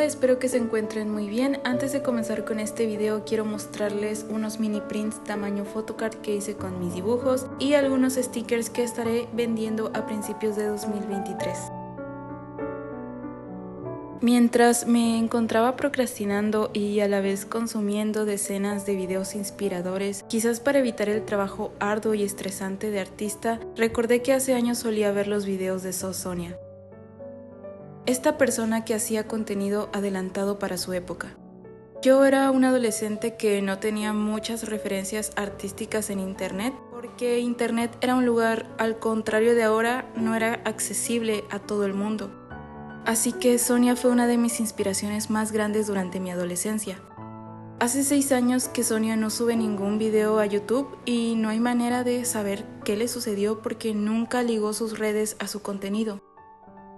espero que se encuentren muy bien. Antes de comenzar con este video quiero mostrarles unos mini prints tamaño photocard que hice con mis dibujos y algunos stickers que estaré vendiendo a principios de 2023. Mientras me encontraba procrastinando y a la vez consumiendo decenas de videos inspiradores, quizás para evitar el trabajo arduo y estresante de artista, recordé que hace años solía ver los videos de Sonia, esta persona que hacía contenido adelantado para su época. Yo era un adolescente que no tenía muchas referencias artísticas en internet, porque internet era un lugar, al contrario de ahora, no era accesible a todo el mundo. Así que Sonia fue una de mis inspiraciones más grandes durante mi adolescencia. Hace 6 años que Sonia no sube ningún video a YouTube y no hay manera de saber qué le sucedió porque nunca ligó sus redes a su contenido.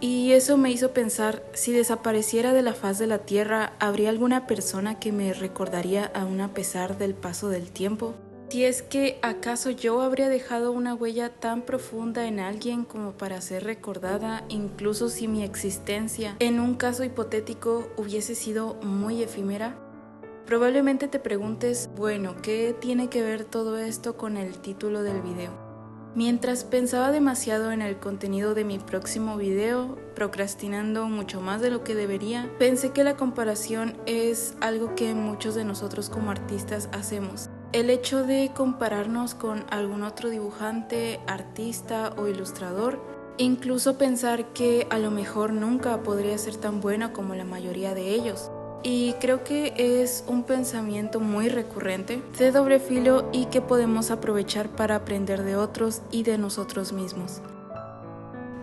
Y eso me hizo pensar, si desapareciera de la faz de la tierra, ¿habría alguna persona que me recordaría aún a pesar del paso del tiempo? Si es que ¿acaso yo habría dejado una huella tan profunda en alguien como para ser recordada, incluso si mi existencia, en un caso hipotético, hubiese sido muy efímera? Probablemente te preguntes, bueno, ¿qué tiene que ver todo esto con el título del video? Mientras pensaba demasiado en el contenido de mi próximo video, procrastinando mucho más de lo que debería, pensé que la comparación es algo que muchos de nosotros como artistas hacemos. El hecho de compararnos con algún otro dibujante, artista o ilustrador, incluso pensar que a lo mejor nunca podría ser tan bueno como la mayoría de ellos. Y creo que es un pensamiento muy recurrente, de doble filo y que podemos aprovechar para aprender de otros y de nosotros mismos.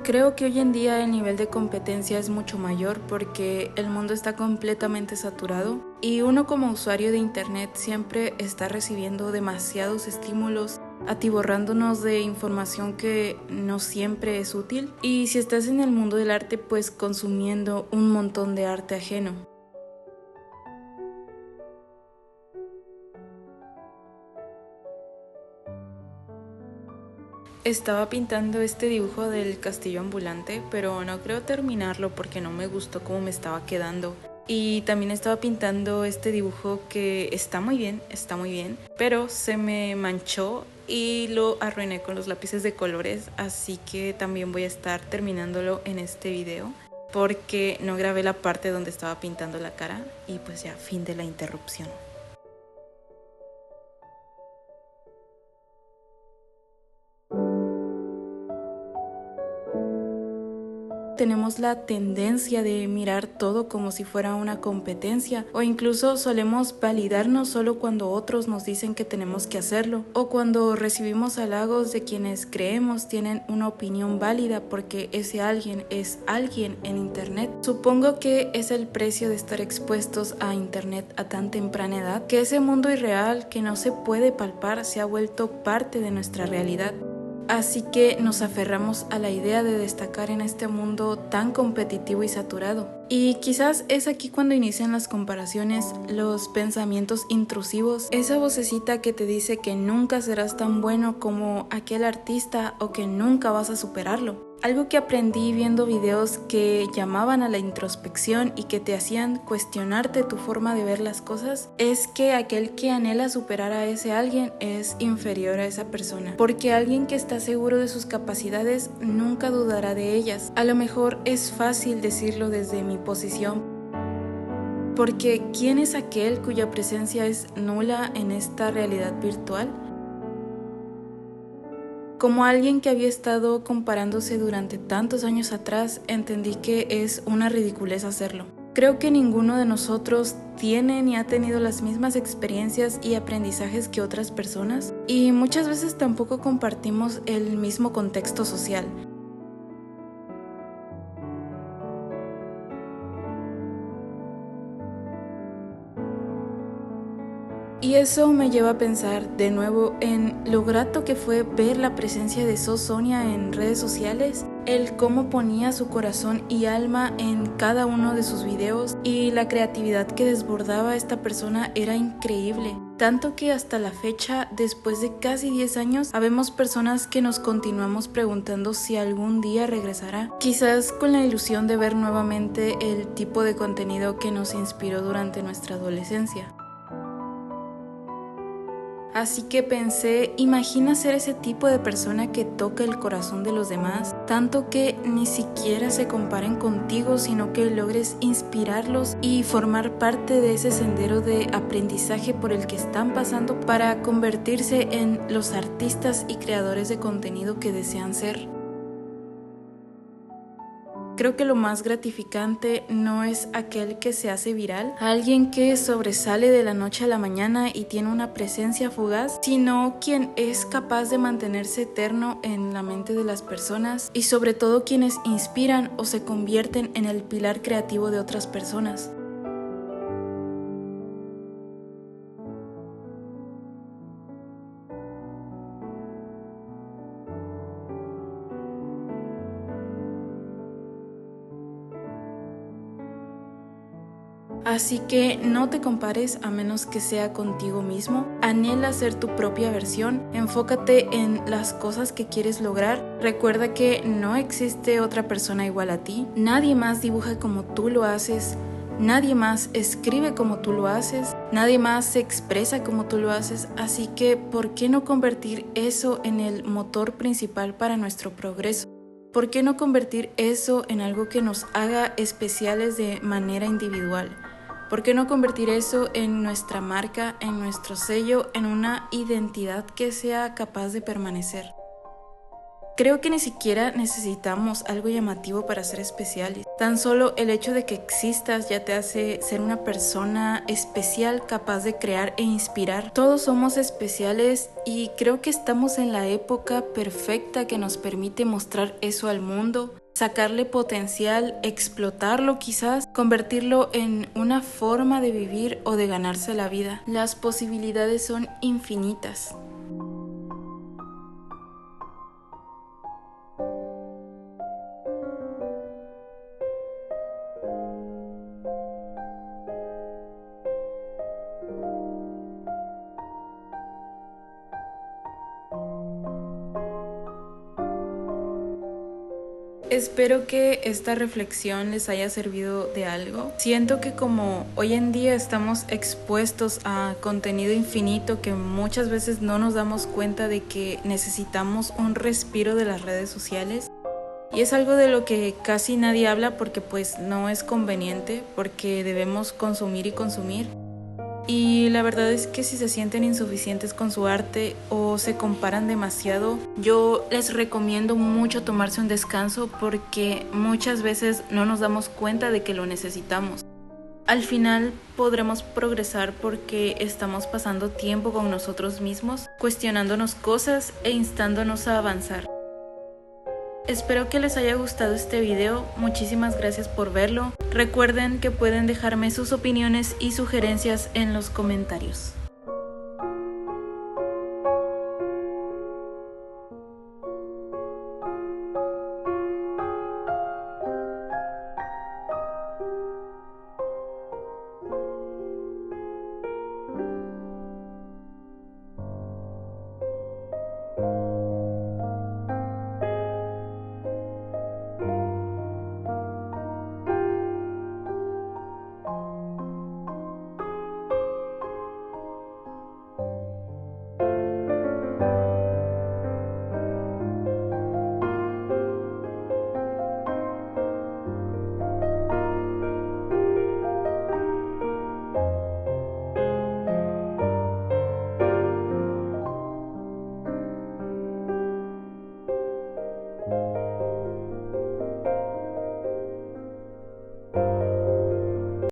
Creo que hoy en día el nivel de competencia es mucho mayor porque el mundo está completamente saturado y uno como usuario de internet siempre está recibiendo demasiados estímulos, atiborrándonos de información que no siempre es útil, y si estás en el mundo del arte, pues consumiendo un montón de arte ajeno. Estaba pintando este dibujo del castillo ambulante, pero no creo terminarlo porque no me gustó cómo me estaba quedando. Y también estaba pintando este dibujo que está muy bien, pero se me manchó y lo arruiné con los lápices de colores, así que también voy a estar terminándolo en este video porque no grabé la parte donde estaba pintando la cara y pues ya, fin de la interrupción. Tenemos la tendencia de mirar todo como si fuera una competencia, o incluso solemos validarnos solo cuando otros nos dicen que tenemos que hacerlo, o cuando recibimos halagos de quienes creemos tienen una opinión válida porque ese alguien es alguien en internet. Supongo que es el precio de estar expuestos a internet a tan temprana edad, que ese mundo irreal que no se puede palpar se ha vuelto parte de nuestra realidad. Así que nos aferramos a la idea de destacar en este mundo tan competitivo y saturado. Y quizás es aquí cuando inician las comparaciones, los pensamientos intrusivos, esa vocecita que te dice que nunca serás tan bueno como aquel artista o que nunca vas a superarlo. Algo que aprendí viendo videos que llamaban a la introspección y que te hacían cuestionarte tu forma de ver las cosas es que aquel que anhela superar a ese alguien es inferior a esa persona, porque alguien que está seguro de sus capacidades nunca dudará de ellas. A lo mejor es fácil decirlo desde mi posición, porque ¿quién es aquel cuya presencia es nula en esta realidad virtual? Como alguien que había estado comparándose durante tantos años atrás, entendí que es una ridiculez hacerlo. Creo que ninguno de nosotros tiene ni ha tenido las mismas experiencias y aprendizajes que otras personas, y muchas veces tampoco compartimos el mismo contexto social. Y eso me lleva a pensar de nuevo en lo grato que fue ver la presencia de Sonia en redes sociales, el cómo ponía su corazón y alma en cada uno de sus videos, y la creatividad que desbordaba esta persona era increíble. Tanto que hasta la fecha, después de casi 10 años, habemos personas que nos continuamos preguntando si algún día regresará, quizás con la ilusión de ver nuevamente el tipo de contenido que nos inspiró durante nuestra adolescencia. Así que pensé, imagina ser ese tipo de persona que toca el corazón de los demás, tanto que ni siquiera se comparen contigo, sino que logres inspirarlos y formar parte de ese sendero de aprendizaje por el que están pasando para convertirse en los artistas y creadores de contenido que desean ser. Creo que lo más gratificante no es aquel que se hace viral, alguien que sobresale de la noche a la mañana y tiene una presencia fugaz, sino quien es capaz de mantenerse eterno en la mente de las personas y sobre todo quienes inspiran o se convierten en el pilar creativo de otras personas. Así que no te compares a menos que sea contigo mismo. Anhela ser tu propia versión. Enfócate en las cosas que quieres lograr. Recuerda que no existe otra persona igual a ti. Nadie más dibuja como tú lo haces. Nadie más escribe como tú lo haces. Nadie más se expresa como tú lo haces. Así que, ¿por qué no convertir eso en el motor principal para nuestro progreso? ¿Por qué no convertir eso en algo que nos haga especiales de manera individual? ¿Por qué no convertir eso en nuestra marca, en nuestro sello, en una identidad que sea capaz de permanecer? Creo que ni siquiera necesitamos algo llamativo para ser especiales. Tan solo el hecho de que existas ya te hace ser una persona especial, capaz de crear e inspirar. Todos somos especiales y creo que estamos en la época perfecta que nos permite mostrar eso al mundo, sacarle potencial, explotarlo quizás, convertirlo en una forma de vivir o de ganarse la vida. Las posibilidades son infinitas. Espero que esta reflexión les haya servido de algo. Siento que como hoy en día estamos expuestos a contenido infinito que muchas veces no nos damos cuenta de que necesitamos un respiro de las redes sociales. Y es algo de lo que casi nadie habla porque pues no es conveniente, porque debemos consumir y consumir. Y la verdad es que si se sienten insuficientes con su arte o se comparan demasiado, yo les recomiendo mucho tomarse un descanso porque muchas veces no nos damos cuenta de que lo necesitamos. Al final podremos progresar porque estamos pasando tiempo con nosotros mismos, cuestionándonos cosas e instándonos a avanzar. Espero que les haya gustado este video, muchísimas gracias por verlo. Recuerden que pueden dejarme sus opiniones y sugerencias en los comentarios.